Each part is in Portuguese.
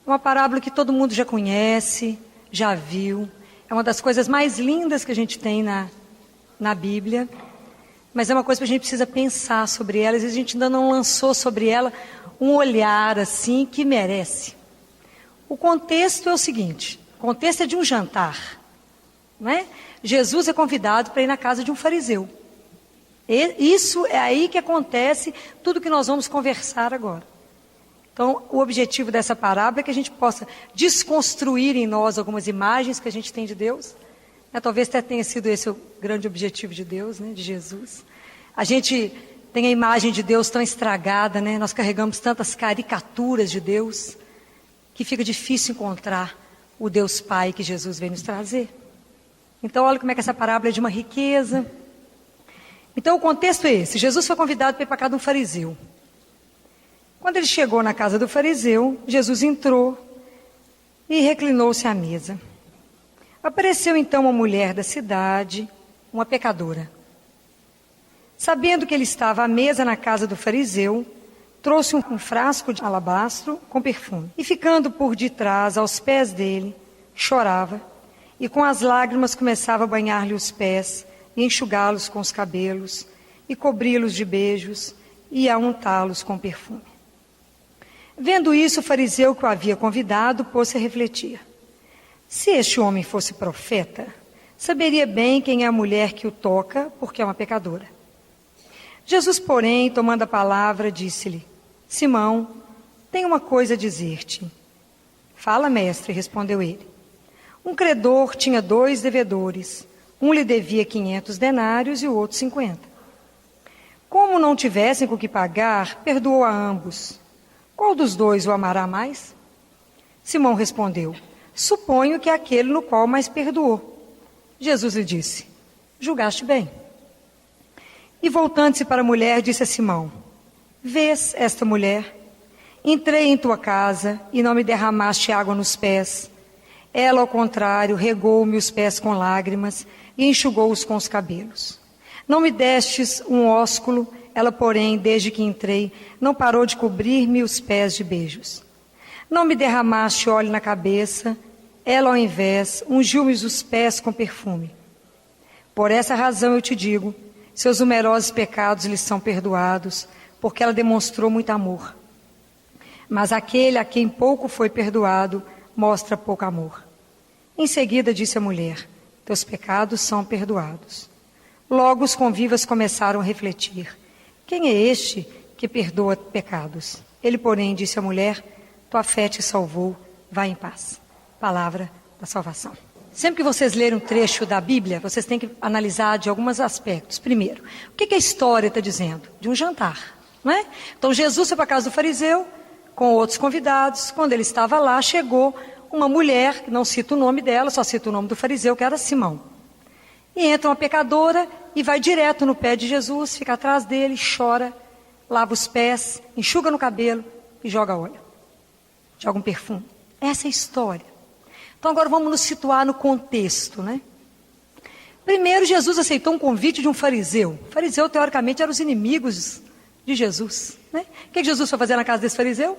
É uma parábola que todo mundo já conhece, já viu. É uma das coisas mais lindas que a gente tem na Bíblia. Mas é uma coisa que a gente precisa pensar sobre ela. Às vezes a gente ainda não lançou sobre ela um olhar assim que merece. O contexto é o seguinte. O contexto é de um jantar. Não é? Jesus é convidado para ir na casa de um fariseu. Isso é aí que acontece tudo que nós vamos conversar agora. Então, o objetivo dessa parábola é que a gente possa desconstruir em nós algumas imagens que a gente tem de Deus. Talvez até tenha sido esse o grande objetivo de Deus, né, de Jesus. A gente tem a imagem de Deus tão estragada, né? Nós carregamos tantas caricaturas de Deus, que fica difícil encontrar o Deus Pai que Jesus veio nos trazer. Então, olha como é que essa parábola é de uma riqueza. Então, o contexto é esse. Jesus foi convidado para ir para a casa de um fariseu. Quando ele chegou na casa do fariseu, Jesus entrou e reclinou-se à mesa. Apareceu então uma mulher da cidade, uma pecadora. Sabendo que ele estava à mesa na casa do fariseu, trouxe um frasco de alabastro com perfume. E ficando por detrás, aos pés dele, chorava, e com as lágrimas começava a banhar-lhe os pés, e enxugá-los com os cabelos, e cobri-los de beijos, e a untá-los com perfume. Vendo isso, o fariseu que o havia convidado pôs-se a refletir. Se este homem fosse profeta, saberia bem quem é a mulher que o toca, porque é uma pecadora. Jesus, porém, tomando a palavra, disse-lhe: Simão, tenho uma coisa a dizer-te. Fala, mestre, respondeu ele. Um credor tinha 2 devedores. Um lhe devia 500 denários e o outro 50. Como não tivessem com que pagar, perdoou a ambos. Qual dos 2 o amará mais? Simão respondeu: Suponho que é aquele no qual mais perdoou. Jesus lhe disse: Julgaste bem. E voltando-se para a mulher, disse a Simão: Vês esta mulher? Entrei em tua casa e não me derramaste água nos pés. Ela, ao contrário, regou-me os pés com lágrimas e enxugou-os com os cabelos. Não me destes um ósculo, ela, porém, desde que entrei, não parou de cobrir-me os pés de beijos. Não me derramaste óleo na cabeça, ela, ao invés, ungiu-me os pés com perfume. Por essa razão eu te digo, seus numerosos pecados lhe são perdoados, porque ela demonstrou muito amor. Mas aquele a quem pouco foi perdoado, mostra pouco amor. Em seguida disse a mulher: Teus pecados são perdoados. Logo os convivas começaram a refletir: Quem é este que perdoa pecados? Ele, porém, disse à mulher: Tua fé te salvou, vá em paz. Palavra da salvação. Sempre que vocês lerem um trecho da Bíblia, vocês têm que analisar de alguns aspectos. Primeiro, o que a história está dizendo? De um jantar, não é? Então Jesus foi para a casa do fariseu, com outros convidados. Quando ele estava lá, chegou uma mulher, que não cita o nome dela, só cita o nome do fariseu, que era Simão. E entra uma pecadora e vai direto no pé de Jesus, fica atrás dele, chora, lava os pés, enxuga no cabelo e joga óleo. Joga um perfume. Essa é a história. Então agora vamos nos situar no contexto, né? Primeiro, Jesus aceitou um convite de um fariseu. O fariseu, teoricamente, eram os inimigos de Jesus, né? O que Jesus foi fazer na casa desse fariseu?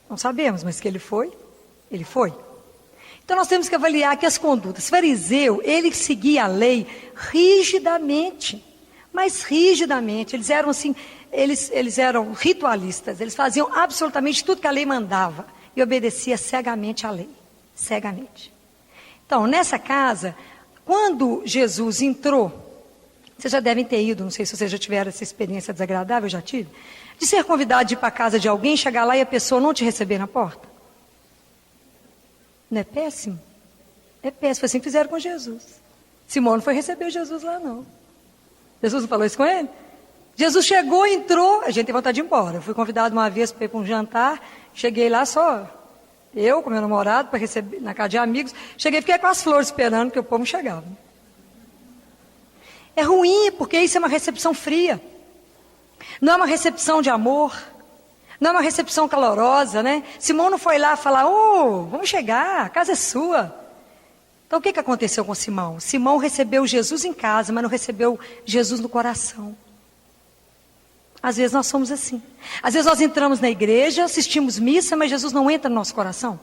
Não sabemos, mas que ele foi, ele foi. Então nós temos que avaliar aqui as condutas. O fariseu, ele seguia a lei rigidamente, mas rigidamente. Eles eram assim, eles eram ritualistas, eles faziam absolutamente tudo que a lei mandava e obedecia cegamente à lei. Cegamente. Então, nessa casa, quando Jesus entrou, vocês já devem ter ido, não sei se vocês já tiveram essa experiência desagradável, eu já tive, de ser convidado de ir para a casa de alguém, chegar lá e a pessoa não te receber na porta. Não é péssimo? É péssimo, foi assim que fizeram com Jesus. Simão não foi receber Jesus lá, não. Jesus não falou isso com ele? Jesus chegou, entrou, a gente tem vontade de ir embora. Eu fui convidado uma vez para ir para um jantar, cheguei lá só... Eu, com meu namorado, para receber na casa de amigos, cheguei e fiquei com as flores esperando que o povo chegava. É ruim, porque isso é uma recepção fria. Não é uma recepção de amor. Não é uma recepção calorosa, né? Simão não foi lá falar: vamos chegar, a casa é sua. Então o que aconteceu com Simão? Simão recebeu Jesus em casa, mas não recebeu Jesus no coração. Às vezes nós somos assim. Às vezes nós entramos na igreja, assistimos missa, mas Jesus não entra no nosso coração.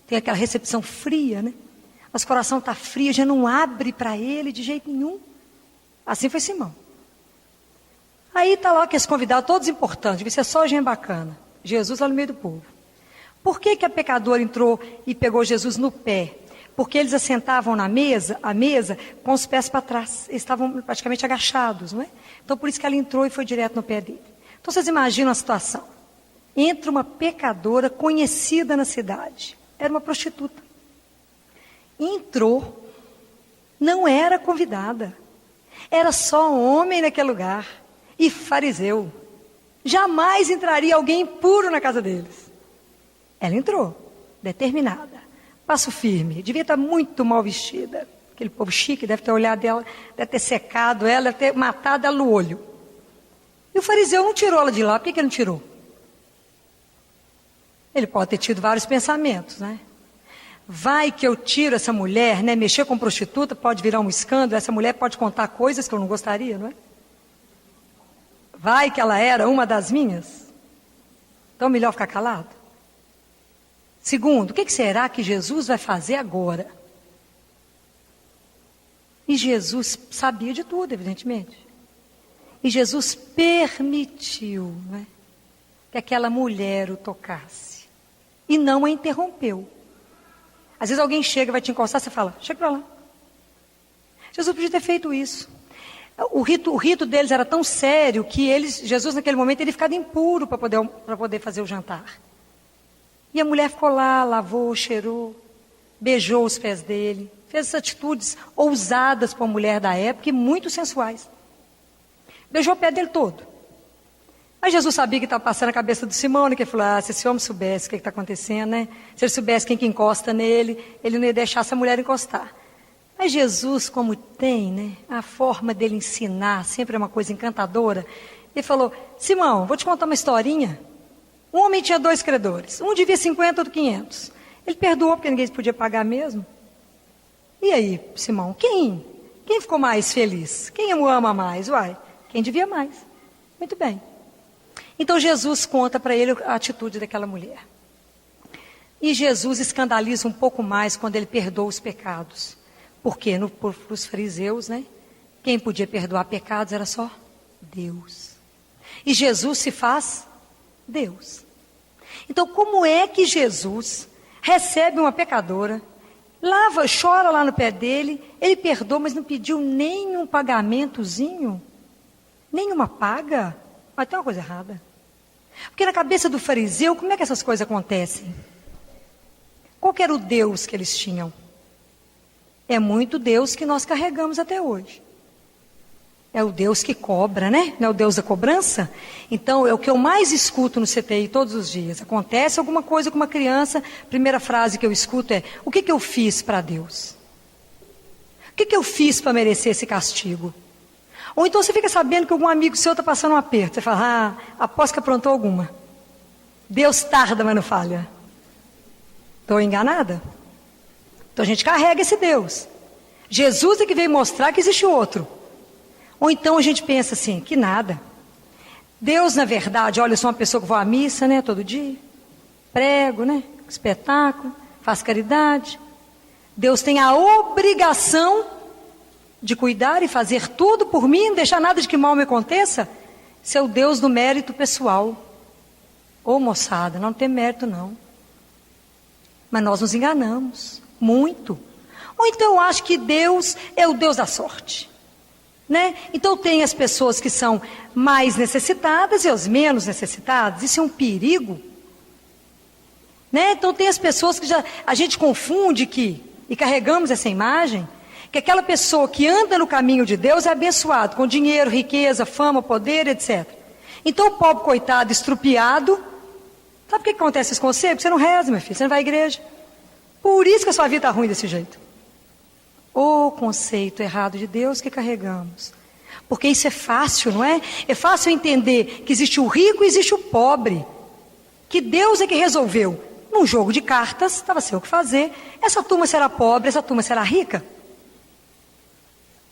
Tem aquela recepção fria, né? Nosso coração está frio, já não abre para Ele de jeito nenhum. Assim foi Simão. Aí está lá aqueles convidados, todos importantes, devia ser só gente bacana. Jesus lá no meio do povo. Por que a pecadora entrou e pegou Jesus no pé? Porque eles assentavam na mesa, a mesa, com os pés para trás. Eles estavam praticamente agachados, não é? Então por isso que ela entrou e foi direto no pé dele. Então vocês imaginam a situação. Entra uma pecadora conhecida na cidade. Era uma prostituta. Entrou, não era convidada. Era só homem naquele lugar. E fariseu. Jamais entraria alguém impuro na casa deles. Ela entrou, determinada. Passo firme, devia estar muito mal vestida. Aquele povo chique deve ter olhado ela, deve ter secado ela, deve ter matado ela no olho. E o fariseu não tirou ela de lá. Por que ele não tirou? Ele pode ter tido vários pensamentos, né? Vai que eu tiro essa mulher, né? Mexer com prostituta pode virar um escândalo. Essa mulher pode contar coisas que eu não gostaria, não é? Vai que ela era uma das minhas. Então melhor ficar calado. Segundo, o que será que Jesus vai fazer agora? E Jesus sabia de tudo, evidentemente. E Jesus permitiu, né, que aquela mulher o tocasse. E não a interrompeu. Às vezes alguém chega e vai te encostar, você fala, chega para lá. Jesus podia ter feito isso. O rito deles era tão sério que Jesus naquele momento, ele ficava impuro para poder fazer o jantar. E a mulher ficou lá, lavou, cheirou, beijou os pés dele, fez essas atitudes ousadas para uma mulher da época e muito sensuais. Beijou o pé dele todo. Mas Jesus sabia que estava passando a cabeça do Simão, né? Que ele falou, se esse homem soubesse o que está acontecendo, né? Se ele soubesse quem que encosta nele, ele não ia deixar essa mulher encostar. Mas Jesus, como tem, né, a forma dele ensinar, sempre é uma coisa encantadora, ele falou, Simão, vou te contar uma historinha. Um homem tinha 2 credores, um devia 50, outro 500. Ele perdoou porque ninguém podia pagar mesmo. E aí, Simão, quem ficou mais feliz? Quem o ama mais? Uai, quem devia mais. Muito bem. Então Jesus conta para ele a atitude daquela mulher. E Jesus escandaliza um pouco mais quando ele perdoa os pecados. Porque para os fariseus, né, quem podia perdoar pecados era só Deus. E Jesus se faz Deus. Então como é que Jesus recebe uma pecadora, chora lá no pé dele, ele perdoa, mas não pediu nenhum pagamentozinho? Nenhuma paga? Mas tem uma coisa errada. Porque na cabeça do fariseu, como é que essas coisas acontecem? Qual que era o Deus que eles tinham? É muito Deus que nós carregamos até hoje. É o Deus que cobra, né? Não é o Deus da cobrança? Então, é o que eu mais escuto no CTI todos os dias. Acontece alguma coisa com uma criança, primeira frase que eu escuto é, o que eu fiz para Deus? O que eu fiz para merecer esse castigo? Ou então você fica sabendo que algum amigo seu está passando um aperto. Você fala, aposto que aprontou alguma. Deus tarda, mas não falha. Estou enganada? Então a gente carrega esse Deus. Jesus é que veio mostrar que existe outro. Ou então a gente pensa assim, que nada. Deus, na verdade, olha, eu sou uma pessoa que vou à missa, né, todo dia. Prego, né, espetáculo, faço caridade. Deus tem a obrigação de cuidar e fazer tudo por mim, não deixar nada de que mal me aconteça. Esse é o Deus do mérito pessoal. Ô moçada, não tem mérito não. Mas nós nos enganamos, muito. Ou então eu acho que Deus é o Deus da sorte. Né? Então tem as pessoas que são mais necessitadas e as menos necessitadas. Isso é um perigo. Né? Então tem as pessoas que a gente confunde e carregamos essa imagem, que aquela pessoa que anda no caminho de Deus é abençoado, com dinheiro, riqueza, fama, poder, etc. Então o pobre coitado, estrupiado, sabe o que acontece com você? Porque você não reza, meu filho, você não vai à igreja. Por isso que a sua vida está ruim desse jeito. O conceito errado de Deus que carregamos. Porque isso é fácil, não é? É fácil entender que existe o rico e existe o pobre. Que Deus é que resolveu. Num jogo de cartas, estava sem o que fazer. Essa turma será pobre, essa turma será rica.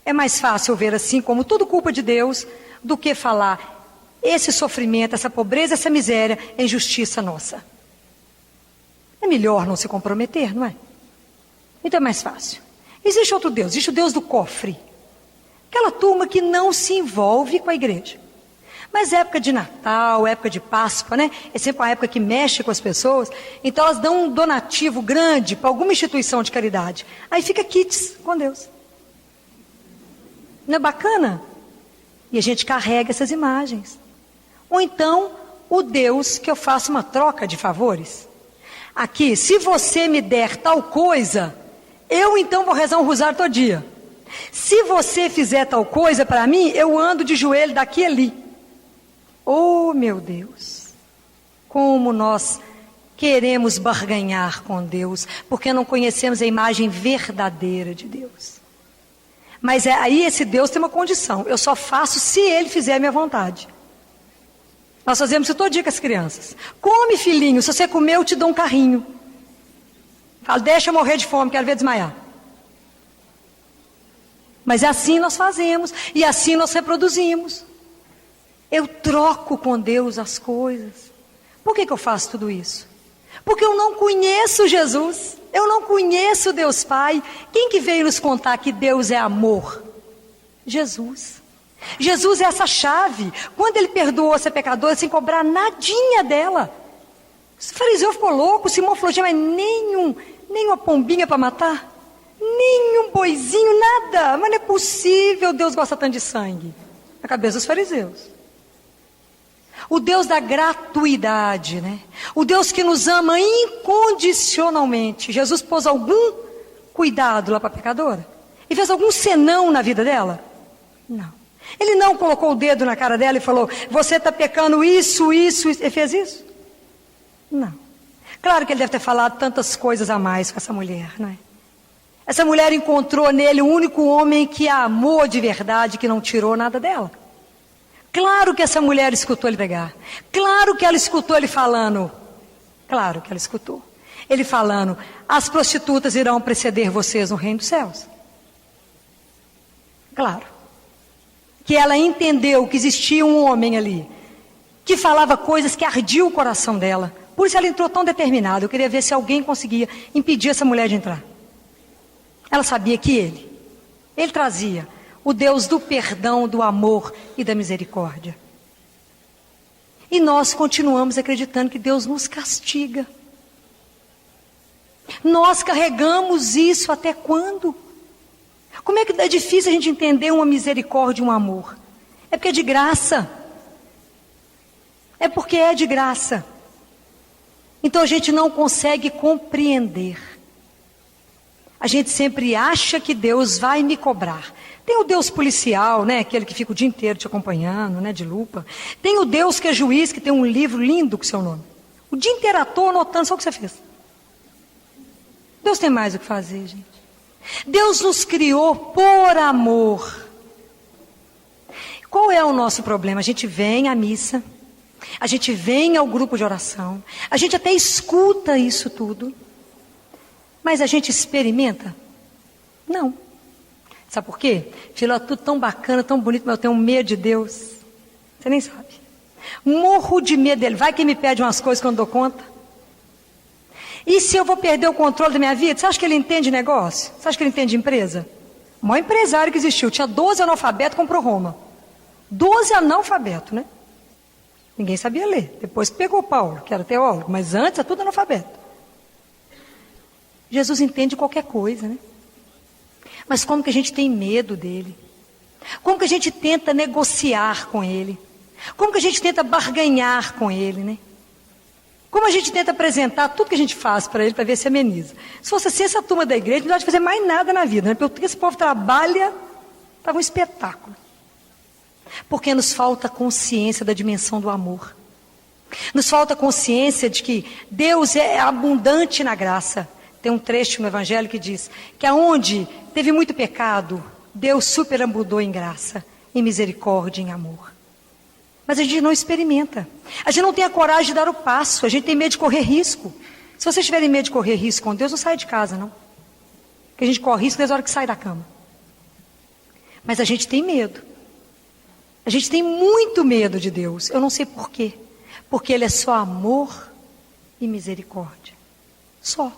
É mais fácil ver assim como tudo culpa de Deus. do que falar esse sofrimento, essa pobreza, essa miséria é injustiça nossa. É melhor não se comprometer, não é? Então é mais fácil. Existe outro Deus, existe o Deus do cofre. Aquela turma que não se envolve com a igreja. Mas época de Natal, época de Páscoa, né? É sempre uma época que mexe com as pessoas. Então elas dão um donativo grande para alguma instituição de caridade. Aí fica kits com Deus. Não é bacana? E a gente carrega essas imagens. Ou então, o Deus que eu faço uma troca de favores. Aqui, se você me der tal coisa, eu então vou rezar um rosário todo dia. Se você fizer tal coisa para mim, eu ando de joelho daqui e ali. Oh, meu Deus! Como nós queremos barganhar com Deus, porque não conhecemos a imagem verdadeira de Deus. Mas aí esse Deus tem uma condição: eu só faço se Ele fizer a minha vontade. Nós fazemos isso todo dia com as crianças. Come, filhinho, se você comer eu te dou um carrinho. Fala, deixa eu morrer de fome, quero ver desmaiar. Mas é assim nós fazemos, e assim nós reproduzimos. Eu troco com Deus as coisas. Por que eu faço tudo isso? Porque eu não conheço Jesus, eu não conheço Deus Pai. Quem que veio nos contar que Deus é amor? Jesus. Jesus é essa chave. Quando Ele perdoou essa pecadora sem cobrar nadinha dela. O fariseu ficou louco, o Simão falou, mas nenhuma pombinha para matar? Nenhum boizinho, nada. Mas não é possível, Deus gosta tanto de sangue. Na cabeça dos fariseus. O Deus da gratuidade, né? O Deus que nos ama incondicionalmente. Jesus pôs algum cuidado lá para a pecadora? E fez algum senão na vida dela? Não. Ele não colocou o dedo na cara dela e falou, você está pecando isso. Ele fez isso? Não. Claro que ele deve ter falado tantas coisas a mais com essa mulher, não é? Essa mulher encontrou nele o único homem que a amou de verdade, que não tirou nada dela. Claro que essa mulher escutou ele pregar. Claro que ela escutou ele falando. Claro que ela escutou. Ele falando, as prostitutas irão preceder vocês no reino dos céus. Claro. Que ela entendeu que existia um homem ali, que falava coisas que ardiam o coração dela. Por isso ela entrou tão determinada. Eu queria ver se alguém conseguia impedir essa mulher de entrar. Ela sabia que ele trazia o Deus do perdão, do amor e da misericórdia. E nós continuamos acreditando que Deus nos castiga. Nós carregamos isso até quando? Como é que é difícil a gente entender uma misericórdia e um amor? É porque é de graça. É porque é de graça. Então a gente não consegue compreender. A gente sempre acha que Deus vai me cobrar. Tem o Deus policial, né? Aquele que fica o dia inteiro te acompanhando, né? De lupa. Tem o Deus que é juiz, que tem um livro lindo com seu nome. O dia inteiro à toa anotando só o que você fez. Deus tem mais o que fazer, gente. Deus nos criou por amor. Qual é o nosso problema? A gente vem à missa, a gente vem ao grupo de oração, a gente até escuta isso tudo, mas a gente experimenta? Não. Sabe por quê? Filho, é tudo tão bacana, tão bonito, mas eu tenho medo de Deus. Você nem sabe. Morro de medo dele. Vai que me pede umas coisas que eu não dou conta. E se eu vou perder o controle da minha vida? Você acha que ele entende negócio? Você acha que ele entende empresa? O maior empresário que existiu. Tinha 12 analfabetos, comprou Roma. 12 analfabetos, né? Ninguém sabia ler. Depois pegou Paulo, que era teólogo. Mas antes era tudo analfabeto. Jesus entende qualquer coisa, né? Mas como que a gente tem medo dele? Como que a gente tenta negociar com ele? Como que a gente tenta barganhar com ele, né? Como a gente tenta apresentar tudo que a gente faz para ele, para ver se ameniza. Se fosse assim, essa turma da igreja não dá de fazer mais nada na vida, né? Porque esse povo trabalha, estava um espetáculo. Porque nos falta consciência da dimensão do amor. Nos falta consciência de que Deus é abundante na graça. Tem um trecho no Evangelho que diz que aonde teve muito pecado, Deus superabundou em graça, em misericórdia, em amor. Mas a gente não experimenta. A gente não tem a coragem de dar o passo. A gente tem medo de correr risco. Se vocês tiverem medo de correr risco com Deus, não saia de casa, não. Porque a gente corre risco desde a hora que sai da cama. Mas a gente tem medo. A gente tem muito medo de Deus. Eu não sei por quê. Porque Ele é só amor e misericórdia. Só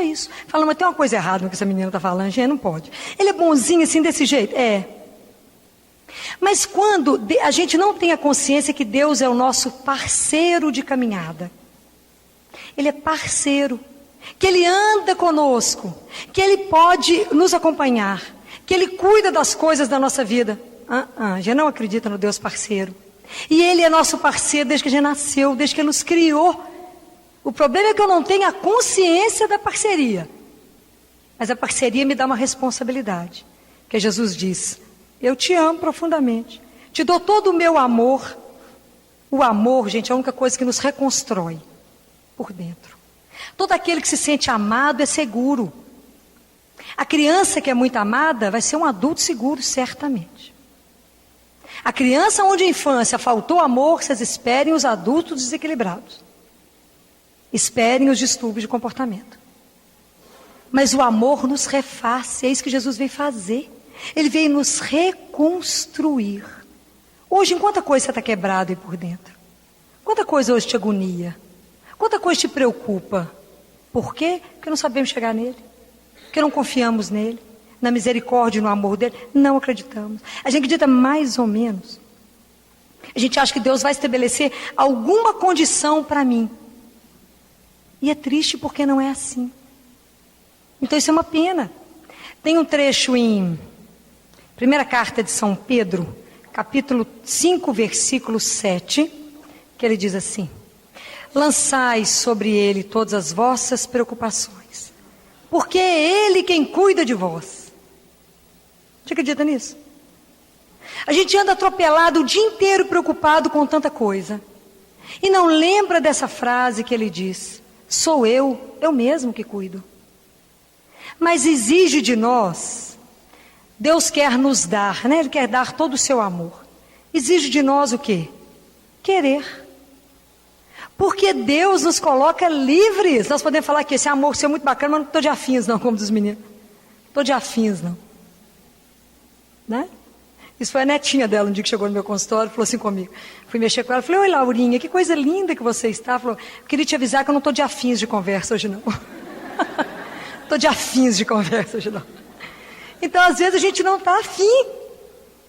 isso. Fala, mas tem uma coisa errada no que essa menina está falando. Gente, não pode. Ele é bonzinho assim, desse jeito? É. Mas quando a gente não tem a consciência que Deus é o nosso parceiro de caminhada. Ele é parceiro. Que Ele anda conosco. Que Ele pode nos acompanhar. Que Ele cuida das coisas da nossa vida. Já não acredita no Deus parceiro. E Ele é nosso parceiro desde que a gente nasceu, desde que Ele nos criou. O problema é que eu não tenho a consciência da parceria. Mas a parceria me dá uma responsabilidade. Que Jesus diz, eu te amo profundamente. Te dou todo o meu amor. O amor, gente, é a única coisa que nos reconstrói por dentro. Todo aquele que se sente amado é seguro. A criança que é muito amada vai ser um adulto seguro, certamente. A criança onde a infância faltou amor, vocês esperem os adultos desequilibrados. Esperem os distúrbios de comportamento. Mas o amor nos refaz, é isso que Jesus veio fazer. Ele veio nos reconstruir. Hoje, em quanta coisa você está quebrado aí por dentro? Quanta coisa hoje te agonia? Quanta coisa te preocupa? Por quê? Porque não sabemos chegar nele. Porque não confiamos nele. Na misericórdia e no amor dele. Não acreditamos. A gente acredita mais ou menos. A gente acha que Deus vai estabelecer alguma condição para mim. E é triste porque não é assim. Então isso é uma pena. Tem um trecho em primeira carta de São Pedro, capítulo 5, versículo 7, que ele diz assim: lançai sobre ele todas as vossas preocupações, porque é ele quem cuida de vós. Você acredita nisso? A gente anda atropelado o dia inteiro preocupado com tanta coisa. E não lembra dessa frase que ele diz: sou eu mesmo que cuido. Mas exige de nós, Deus quer nos dar, né? Ele quer dar todo o seu amor. Exige de nós o quê? Querer. Porque Deus nos coloca livres. Nós podemos falar que esse amor seu é muito bacana, mas não estou de afins não, como dos meninos. Não estou de afins não. Né? Isso foi a netinha dela, um dia que chegou no meu consultório, falou assim comigo. Fui mexer com ela, falei, oi Laurinha, que coisa linda que você está. Falou, queria te avisar que eu não estou de afins de conversa hoje não. Estou de afins de conversa hoje não. Então às vezes a gente não está afim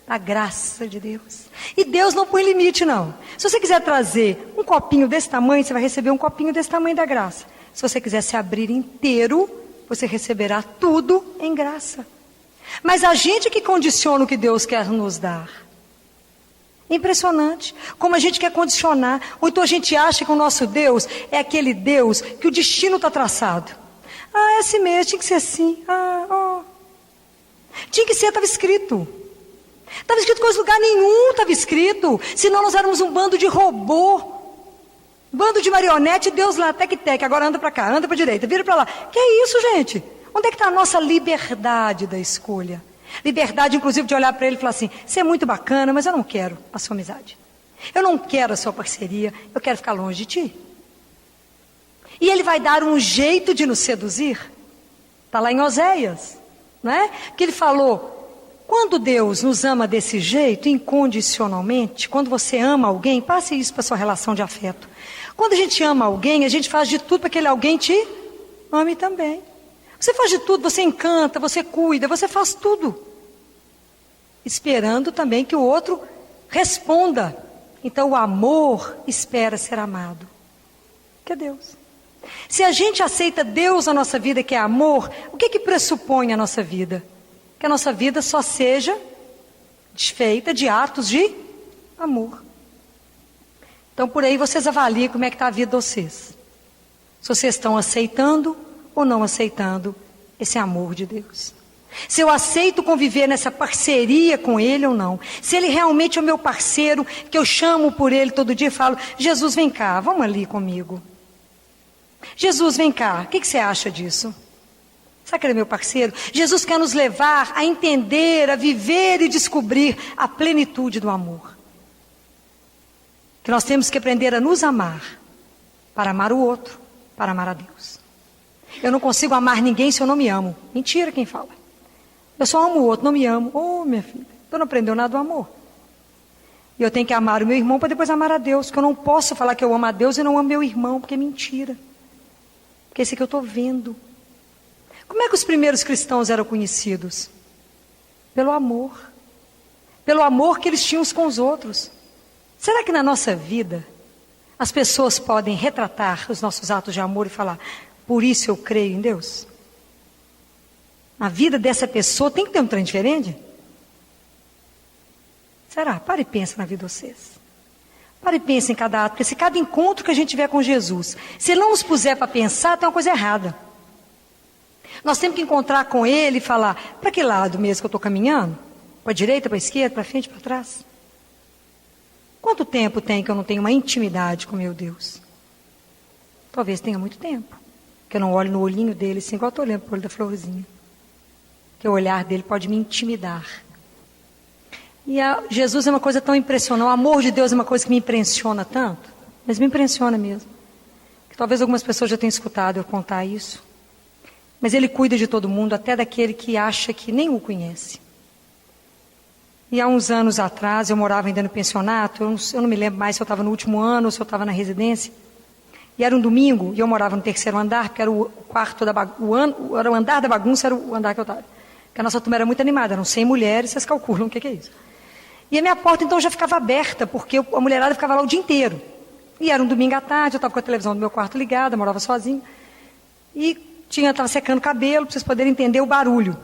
da graça de Deus. E Deus não põe limite não. Se você quiser trazer um copinho desse tamanho, você vai receber um copinho desse tamanho da graça. Se você quiser se abrir inteiro, você receberá tudo em graça. Mas a gente que condiciona o que Deus quer nos dar. Impressionante. Como a gente quer condicionar. Ou então a gente acha que o nosso Deus é aquele Deus que o destino está traçado. É assim mesmo, tinha que ser assim. Tinha que ser, estava escrito. Estava escrito coisa em lugar nenhum, estava escrito. Senão nós éramos um bando de robô. Bando de marionete, Deus lá, tec-tec, agora anda para cá, anda para a direita, vira para lá. Que é isso, gente? Onde é que está a nossa liberdade da escolha? Liberdade, inclusive, de olhar para ele e falar assim, você é muito bacana, mas eu não quero a sua amizade. Eu não quero a sua parceria, eu quero ficar longe de ti. E ele vai dar um jeito de nos seduzir. Está lá em Oséias, não é? Que ele falou, quando Deus nos ama desse jeito, incondicionalmente, quando você ama alguém, passe isso para a sua relação de afeto. Quando a gente ama alguém, a gente faz de tudo para que aquele alguém te ame também. Você faz de tudo, você encanta, você cuida, você faz tudo. Esperando também que o outro responda. Então o amor espera ser amado. Que é Deus. Se a gente aceita Deus na nossa vida, que é amor, o que pressupõe a nossa vida? Que a nossa vida só seja feita de atos de amor. Então por aí vocês avaliem como é que está a vida de vocês. Se vocês estão aceitando ou não aceitando esse amor de Deus. Se eu aceito conviver nessa parceria com Ele ou não. Se Ele realmente é o meu parceiro, que eu chamo por Ele todo dia e falo, Jesus vem cá, vamos ali comigo. Jesus vem cá, o que você acha disso? Sabe que Ele é meu parceiro? Jesus quer nos levar a entender, a viver e descobrir a plenitude do amor. Que nós temos que aprender a nos amar, para amar o outro, para amar a Deus. Eu não consigo amar ninguém se eu não me amo. Mentira quem fala. Eu só amo o outro, não me amo. Minha filha, tu não aprendeu nada do amor. E eu tenho que amar o meu irmão para depois amar a Deus. Porque eu não posso falar que eu amo a Deus e não amo meu irmão, porque é mentira. Porque esse que eu estou vendo. Como é que os primeiros cristãos eram conhecidos? Pelo amor. Pelo amor que eles tinham uns com os outros. Será que na nossa vida as pessoas podem retratar os nossos atos de amor e falar, por isso eu creio em Deus? A vida dessa pessoa tem que ter um trem diferente? Será? Para e pensa na vida de vocês. Para e pensa em cada ato, porque se cada encontro que a gente tiver com Jesus, se Ele não nos puser para pensar, tem uma coisa errada. Nós temos que encontrar com Ele e falar, para que lado mesmo que eu estou caminhando? Para a direita, para a esquerda, para frente, para trás? Quanto tempo tem que eu não tenho uma intimidade com meu Deus? Talvez tenha muito tempo. Que eu não olho no olhinho dele, assim, igual eu estou olhando para o olho da florzinha. Que o olhar dele pode me intimidar. E Jesus é uma coisa tão impressionante. O amor de Deus é uma coisa que me impressiona tanto. Mas me impressiona mesmo. Que talvez algumas pessoas já tenham escutado eu contar isso. Mas Ele cuida de todo mundo, até daquele que acha que nem o conhece. E há uns anos atrás, eu morava ainda no pensionato, eu não me lembro mais se eu estava no último ano ou se eu estava na residência. E era um domingo, e eu morava no terceiro andar, porque era o quarto da bagunça, era o andar da bagunça, era o andar que eu estava. Porque a nossa turma era muito animada, eram 100 mulheres, vocês calculam o que é isso. E a minha porta então já ficava aberta, porque a mulherada ficava lá o dia inteiro. E era um domingo à tarde, eu estava com a televisão do meu quarto ligada, morava sozinha. E estava secando o cabelo, para vocês poderem entender o barulho.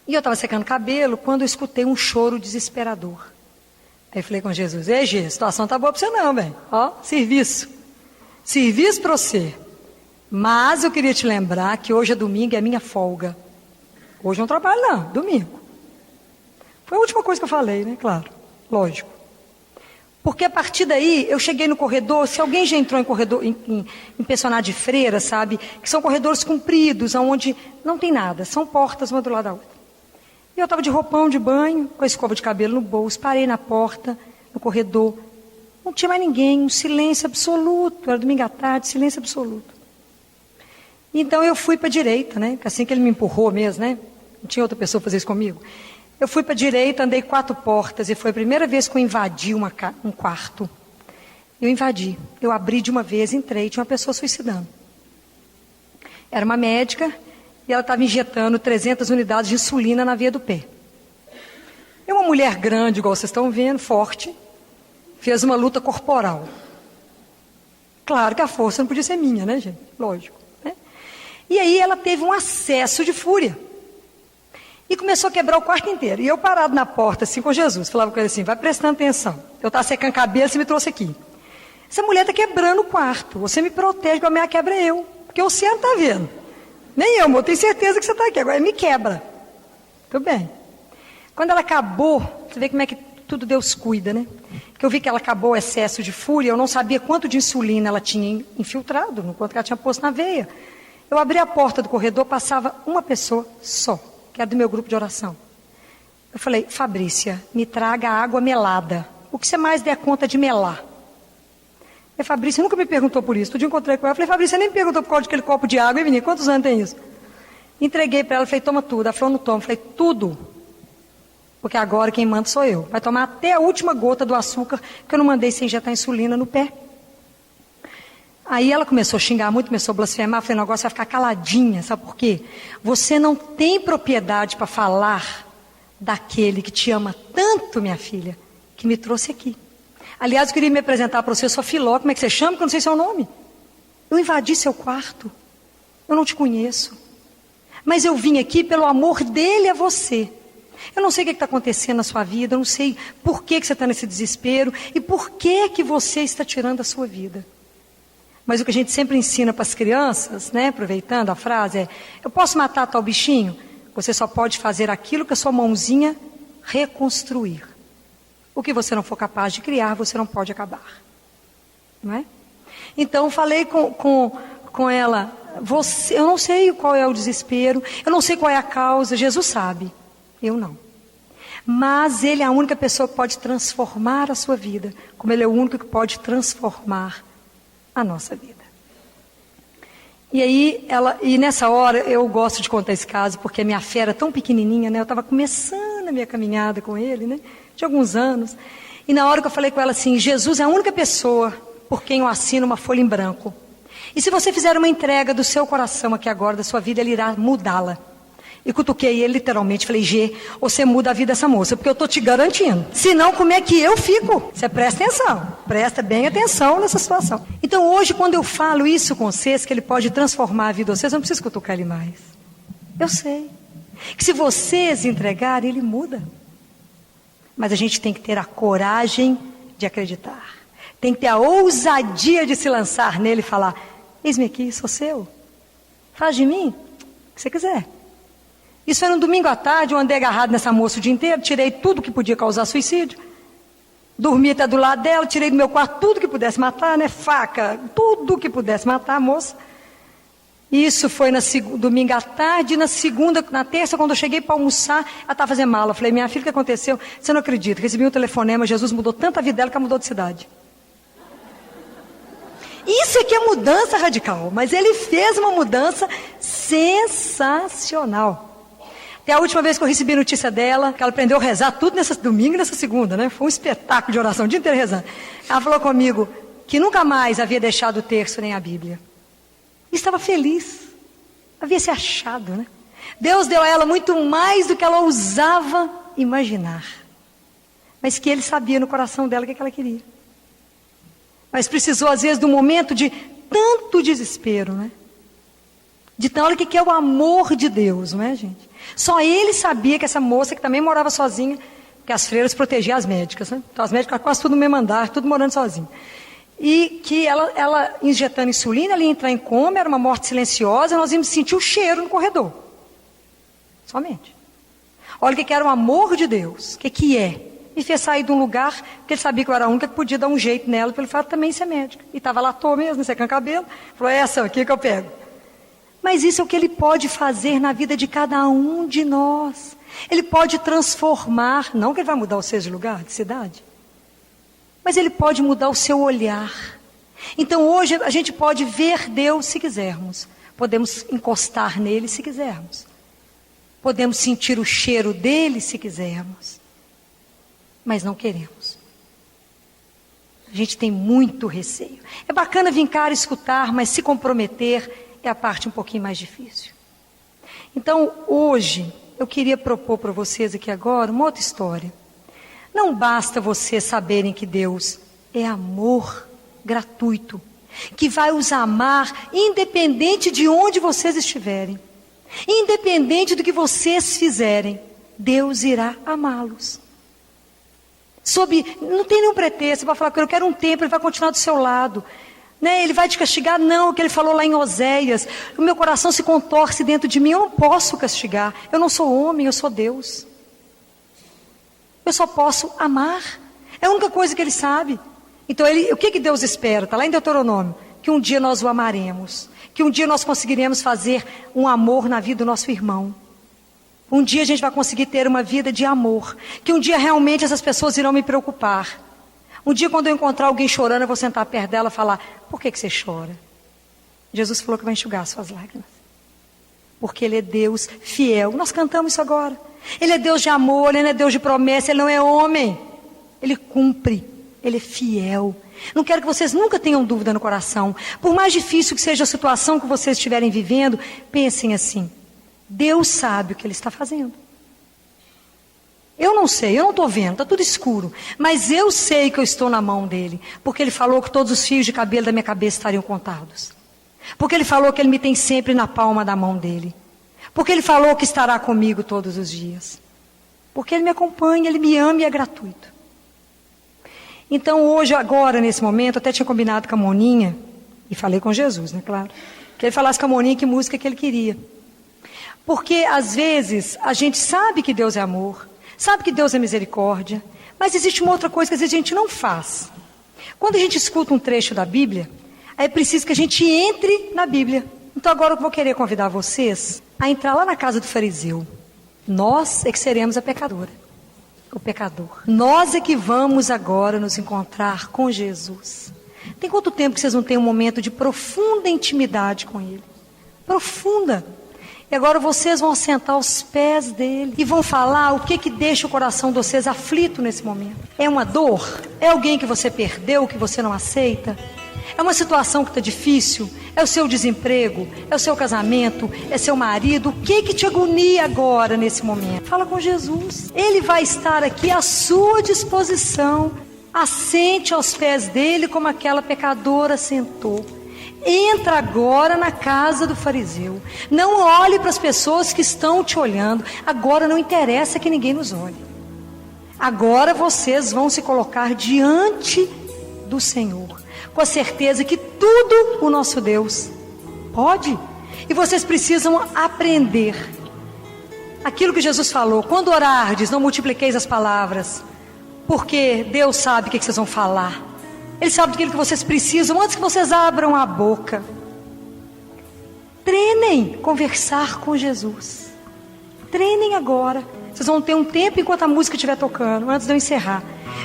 E eu estava secando o cabelo quando eu escutei um choro desesperador. Aí eu falei com Jesus, ei Jesus, a situação tá boa para você não, velho. Ó, serviço. Serviço para você. Mas eu queria te lembrar que hoje é domingo e é minha folga. Hoje eu não trabalho não, domingo. Foi a última coisa que eu falei, né? Claro, lógico. Porque a partir daí, eu cheguei no corredor, se alguém já entrou em corredor, em pensionato de freira, sabe? Que são corredores compridos, onde não tem nada, são portas uma do lado da outra. E eu estava de roupão de banho, com a escova de cabelo no bolso, parei na porta, no corredor. Não tinha mais ninguém, um silêncio absoluto, era domingo à tarde, silêncio absoluto. Então eu fui para a direita, né? Assim que ele me empurrou mesmo, né? Não tinha outra pessoa fazer isso comigo. Eu fui para a direita, andei 4 portas, e foi a primeira vez que eu invadi um quarto. Eu invadi, eu abri de uma vez, entrei, tinha uma pessoa suicidando. Era uma médica, e ela estava injetando 300 unidades de insulina na veia do pé. É uma mulher grande, igual vocês estão vendo, forte, fez uma luta corporal. Claro que a força não podia ser minha, né, gente? Lógico. Né? E aí ela teve um acesso de fúria. E começou a quebrar o quarto inteiro. E eu parado na porta, assim, com Jesus. Falava com ele assim, vai prestando atenção. Eu estava secando cabelo, você me trouxe aqui. Essa mulher está quebrando o quarto. Você me protege, igual a minha quebra eu. Porque você não está vendo. Nem eu, amor, tenho certeza que você está aqui. Agora me quebra. Tudo bem. Quando ela acabou, você vê como é que tudo Deus cuida, né? Que eu vi que ela acabou o excesso de fúria, eu não sabia quanto de insulina ela tinha infiltrado, no quanto que ela tinha posto na veia. Eu abri a porta do corredor, passava uma pessoa só, que era do meu grupo de oração. Eu falei, Fabrícia, me traga água melada. O que você mais der conta de melar? E Fabrícia nunca me perguntou por isso. Todo dia eu encontrei com ela, eu falei, Fabrícia, nem me perguntou por causa daquele copo de água, hein, menina? Quantos anos tem isso? Entreguei para ela, falei, toma tudo. Ela falou, não toma. Eu falei, tudo. Porque agora quem manda sou eu. Vai tomar até a última gota do açúcar, que eu não mandei sem injetar insulina no pé. Aí ela começou a xingar muito, começou a blasfemar. Eu falei, não, agora você vai ficar caladinha, sabe por quê? Você não tem propriedade para falar daquele que te ama tanto, minha filha, que me trouxe aqui. Aliás, eu queria me apresentar para você, eu sou Filó, como é que você chama? Que eu não sei seu nome. Eu invadi seu quarto. Eu não te conheço. Mas eu vim aqui pelo amor dele a você. Eu não sei o que está acontecendo na sua vida, eu não sei por que você está nesse desespero e por que você está tirando a sua vida. Mas o que a gente sempre ensina para as crianças, né, aproveitando a frase, é, eu posso matar tal bichinho? Você só pode fazer aquilo que a sua mãozinha reconstruir. O que você não for capaz de criar, você não pode acabar. Não é? Então, falei com ela, eu não sei qual é o desespero, eu não sei qual é a causa, Jesus sabe. Eu não. Mas Ele é a única pessoa que pode transformar a sua vida, como Ele é o único que pode transformar a nossa vida. E aí, nessa hora, eu gosto de contar esse caso, porque a minha fé era tão pequenininha, né? Eu estava começando a minha caminhada com Ele, né? De alguns anos. E na hora que eu falei com ela assim, Jesus é a única pessoa por quem eu assino uma folha em branco. E se você fizer uma entrega do seu coração aqui agora, da sua vida, ele irá mudá-la. E cutuquei ele literalmente, falei, G, você muda a vida dessa moça, porque eu estou te garantindo. Senão, como é que eu fico? Você presta atenção, presta bem atenção nessa situação. Então hoje, quando eu falo isso com vocês, que ele pode transformar a vida de vocês, eu não preciso cutucar ele mais. Eu sei. Que se vocês entregarem, ele muda. Mas a gente tem que ter a coragem de acreditar. Tem que ter a ousadia de se lançar nele e falar, eis-me aqui, sou seu. Faz de mim o que você quiser. Isso foi no domingo à tarde, eu andei agarrado nessa moça o dia inteiro, tirei tudo que podia causar suicídio. Dormi até do lado dela, tirei do meu quarto tudo que pudesse matar, né? Faca, tudo que pudesse matar a moça. Isso foi no domingo à tarde, na terça, quando eu cheguei para almoçar, ela estava fazendo mala. Eu falei, minha filha, o que aconteceu? Você não acredita, recebi um telefonema, Jesus mudou tanto a vida dela que ela mudou de cidade. Isso aqui é mudança radical, mas ele fez uma mudança sensacional. Até a última vez que eu recebi a notícia dela, que ela aprendeu a rezar tudo nesse domingo e nessa segunda, né? Foi um espetáculo de oração, o dia inteiro rezando. Ela falou comigo que nunca mais havia deixado o terço nem a Bíblia. E estava feliz. Havia se achado, né? Deus deu a ela muito mais do que ela ousava imaginar. Mas que ele sabia no coração dela o que ela queria. Mas precisou, às vezes, de um momento de tanto desespero, né? De tal hora que é o amor de Deus, não é, gente? Só ele sabia que essa moça, que também morava sozinha, que as freiras protegiam as médicas, né? Então as médicas quase tudo no mesmo andar, tudo morando sozinha. E que ela injetando insulina, ela ia entrar em coma, era uma morte silenciosa, nós íamos sentir o cheiro no corredor. Somente. Olha o que era o amor de Deus, o que é. Me fez sair de um lugar, porque ele sabia que eu era a única que podia dar um jeito nela, pelo fato também ser médica. E estava lá à toa mesmo, secando cabelo. Falou, essa aqui que eu pego. Mas isso é o que ele pode fazer na vida de cada um de nós. Ele pode transformar, não que ele vai mudar você de lugar, de cidade, mas ele pode mudar o seu olhar. Então hoje a gente pode ver Deus se quisermos. Podemos encostar nele se quisermos. Podemos sentir o cheiro dele se quisermos. Mas não queremos. A gente tem muito receio. É bacana vir cá escutar, mas se comprometer é a parte um pouquinho mais difícil. Então, hoje, eu queria propor para vocês aqui agora uma outra história. Não basta vocês saberem que Deus é amor gratuito, que vai os amar independente de onde vocês estiverem, independente do que vocês fizerem, Deus irá amá-los. Não tem nenhum pretexto para falar que eu quero um tempo, ele vai continuar do seu lado. Né? Ele vai te castigar? Não, o que ele falou lá em Oséias. O meu coração se contorce dentro de mim, eu não posso castigar. Eu não sou homem, eu sou Deus. Eu só posso amar. É a única coisa que ele sabe. Então, o que Deus espera? Está lá em Deuteronômio. Que um dia nós o amaremos. Que um dia nós conseguiremos fazer um amor na vida do nosso irmão. Um dia a gente vai conseguir ter uma vida de amor. Que um dia realmente essas pessoas irão me preocupar. Um dia quando eu encontrar alguém chorando, eu vou sentar perto dela e falar, por que você chora? Jesus falou que vai enxugar as suas lágrimas. Porque Ele é Deus fiel. Nós cantamos isso agora. Ele é Deus de amor, Ele não é Deus de promessa, Ele não é homem. Ele cumpre, Ele é fiel. Não quero que vocês nunca tenham dúvida no coração. Por mais difícil que seja a situação que vocês estiverem vivendo, pensem assim, Deus sabe o que Ele está fazendo. Eu não sei, eu não estou vendo, está tudo escuro. Mas eu sei que eu estou na mão dEle. Porque Ele falou que todos os fios de cabelo da minha cabeça estariam contados. Porque Ele falou que Ele me tem sempre na palma da mão dEle. Porque Ele falou que estará comigo todos os dias. Porque Ele me acompanha, Ele me ama e é gratuito. Então hoje, agora, nesse momento, eu até tinha combinado com a Moninha, e falei com Jesus, né, claro, que ele falasse com a Moninha que música que ele queria. Porque às vezes a gente sabe que Deus é amor, sabe que Deus é misericórdia, mas existe uma outra coisa que às vezes a gente não faz. Quando a gente escuta um trecho da Bíblia, é preciso que a gente entre na Bíblia. Então agora eu vou querer convidar vocês a entrar lá na casa do fariseu. Nós é que seremos a pecadora, o pecador. Nós é que vamos agora nos encontrar com Jesus. Tem quanto tempo que vocês não têm um momento de profunda intimidade com Ele? Profunda. E agora vocês vão sentar aos pés dele e vão falar o que deixa o coração de vocês aflito nesse momento. É uma dor? É alguém que você perdeu, que você não aceita? É uma situação que está difícil? É o seu desemprego? É o seu casamento? É seu marido? O que te agonia agora nesse momento? Fala com Jesus. Ele vai estar aqui à sua disposição. Assente aos pés dele como aquela pecadora sentou. Entra agora na casa do fariseu. Não olhe para as pessoas que estão te olhando. Agora não interessa que ninguém nos olhe. Agora vocês vão se colocar diante do Senhor, com a certeza que tudo o nosso Deus pode. E vocês precisam aprender aquilo que Jesus falou: quando orardes, não multipliqueis as palavras, porque Deus sabe o que vocês vão falar. Ele sabe daquilo que vocês precisam antes que vocês abram a boca. Treinem conversar com Jesus. Treinem agora. Vocês vão ter um tempo enquanto a música estiver tocando, antes de eu encerrar,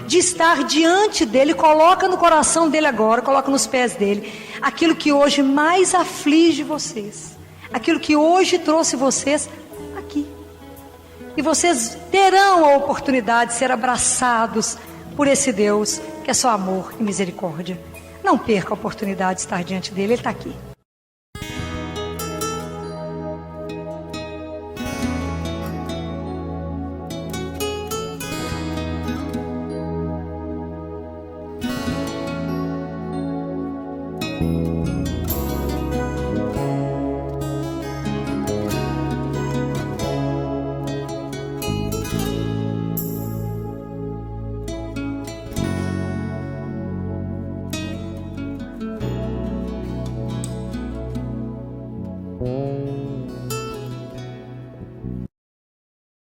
de estar diante dele. Coloca no coração dele agora, coloca nos pés dele aquilo que hoje mais aflige vocês, aquilo que hoje trouxe vocês aqui. E vocês terão a oportunidade de ser abraçados por esse Deus que é só amor e misericórdia. Não perca a oportunidade de estar diante dele, ele está aqui.